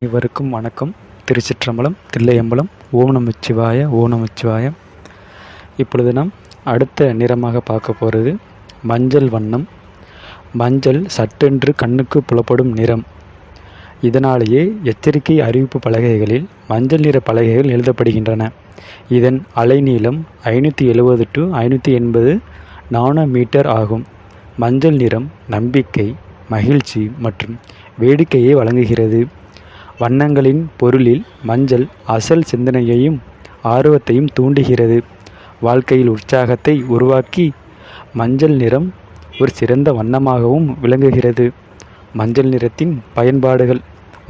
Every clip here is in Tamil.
இவருக்கும் வணக்கம். திருச்சிற்றம்பலம், தில்லையம்பலம். ஓம் நமச்சிவாய, ஓம் நமச்சிவாய. இப்பொழுது நாம் அடுத்த நிறமாக பார்க்க போகிறது மஞ்சள் வண்ணம். மஞ்சள் சட்டென்று கண்ணுக்கு புலப்படும் நிறம். இதனாலேயே எச்சரிக்கை அறிவிப்பு பலகைகளில் மஞ்சள் நிற பலகைகள் எழுதப்படுகின்றன. இதன் அலைநீளம் 570 to 580 நானோமீட்டர் ஆகும். மஞ்சள் நிறம் நம்பிக்கை, மகிழ்ச்சி மற்றும் வேடிக்கையை வழங்குகிறது. வண்ணங்களின் பொருளில் மஞ்சள் அசல் சிந்தனையையும் ஆர்வத்தையும் தூண்டுகிறது. வாழ்க்கையில் உற்சாகத்தை உருவாக்கி மஞ்சள் நிறம் ஒரு சிறந்த வண்ணமாகவும் விளங்குகிறது. மஞ்சள் நிறத்தின் பயன்பாடுகள்.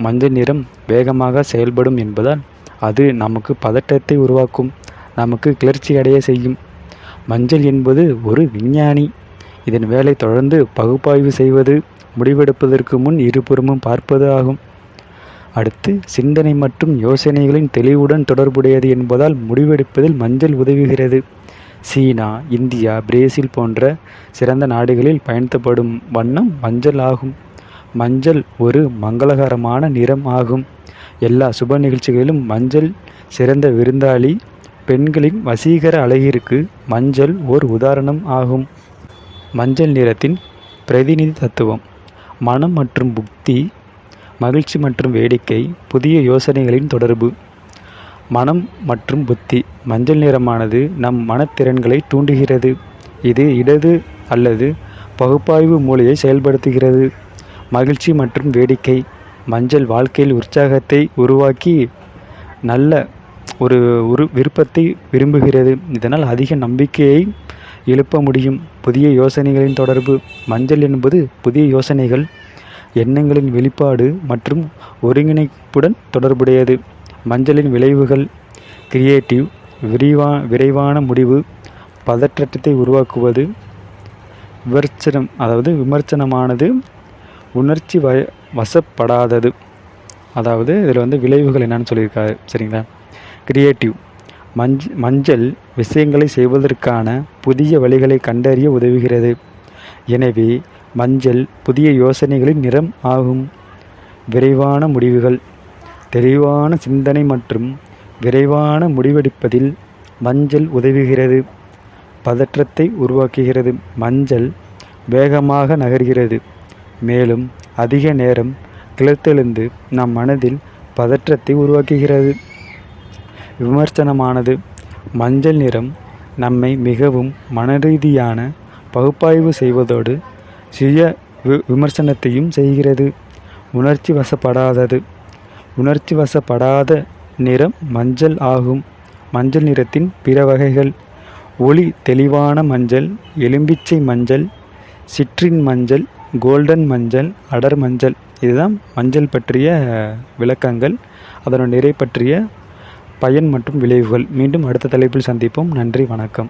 மஞ்சள் நிறம் வேகமாக செயல்படும் என்பதால் அது நமக்கு பதட்டத்தை உருவாக்கும், நமக்கு கிளர்ச்சி அடைய செய்யும். மஞ்சள் என்பது ஒரு விஞ்ஞானி. இதன் வேலை தொடர்ந்து பகுப்பாய்வு செய்வது, முடிவெடுப்பதற்கு முன் இருபுறமும் பார்ப்பது ஆகும். அடுத்து சிந்தனை மற்றும் யோசனைகளின் தெளிவுடன் தொடர்புடையது என்பதால் முடிவெடுப்பதில் மஞ்சள் உதவுகிறது. சீனா, இந்தியா, பிரேசில் போன்ற சிறந்த நாடுகளில் பயன்படுத்தப்படும் வண்ணம் மஞ்சள் ஆகும். மஞ்சள் ஒரு மங்களகரமான நிறம் ஆகும். எல்லா சுப நிகழ்ச்சிகளிலும் மஞ்சள் சிறந்த விருந்தாளி. பெண்களின் வசீகர அழகிற்கு மஞ்சள் ஓர் உதாரணம் ஆகும். மஞ்சள் நிறத்தின் பிரதிநிதி தத்துவம். மனம் மற்றும் புத்தி, மகிழ்ச்சி மற்றும் வேடிக்கை, புதிய யோசனைகளின் தொடர்பு. மனம் மற்றும் புத்தி. மஞ்சள் நிறமானது நம் மனத்திறன்களை தூண்டுகிறது. இது இடது அல்லது பகுப்பாய்வு மூளையை செயல்படுத்துகிறது. மகிழ்ச்சி மற்றும் வேடிக்கை. மஞ்சள் வாழ்க்கையில் உற்சாகத்தை உருவாக்கி நல்ல ஒரு விருப்பத்தை விரும்புகிறது. இதனால் அதிக நம்பிக்கையை எழுப்ப முடியும். புதிய யோசனைகளின் தொடர்பு. மஞ்சள் என்பது புதிய யோசனைகள், எண்ணங்களின் வெளிப்பாடு மற்றும் ஒருங்கிணைப்புடன் தொடர்புடையது. மஞ்சளின் விளைவுகள். கிரியேட்டிவ், விரைவான முடிவு, பதற்றத்தை உருவாக்குவது. விமர்சனமானது, உணர்ச்சி வசப்படாதது. அதாவது இதில் விளைவுகள் என்னன்னு சொல்லியிருக்காரு. சரிங்களா? கிரியேட்டிவ். மஞ்சள் விஷயங்களை செய்வதற்கான புதிய வழிகளை கண்டறிய உதவுகிறது. எனவே மஞ்சள் புதிய யோசனைகளின் நிறம் ஆகும். விரைவான முடிவுகள். தெளிவான சிந்தனை மற்றும் விரைவான முடிவெடுப்பதில் மஞ்சள் உதவுகிறது. பதற்றத்தை உருவாக்குகிறது. மஞ்சள் வேகமாக நகர்கிறது, மேலும் அதிக நேரம் கிளர்த்தெழுந்து நம் மனதில் பதற்றத்தை உருவாக்குகிறது. விமர்சனமானது. மஞ்சள் நிறம் நம்மை மிகவும் மனரீதியான பகுப்பாய்வு செய்வதோடு சுய விமர்சனத்தையும் செய்கிறது. உணர்ச்சி வசப்படாதது. உணர்ச்சி வசப்படாத நிறம் மஞ்சள் ஆகும். மஞ்சள் நிறத்தின் பிற வகைகள். ஒளி தெளிவான மஞ்சள், எலும்பிச்சை மஞ்சள், சிட்ரின் மஞ்சள், கோல்டன் மஞ்சள், அடர் மஞ்சள். இதுதான் மஞ்சள் பற்றிய விளக்கங்கள், அதனுடைய நிறை பற்றிய பயன் மற்றும் விளைவுகள். மீண்டும் அடுத்த தலைப்பில் சந்திப்போம். நன்றி, வணக்கம்.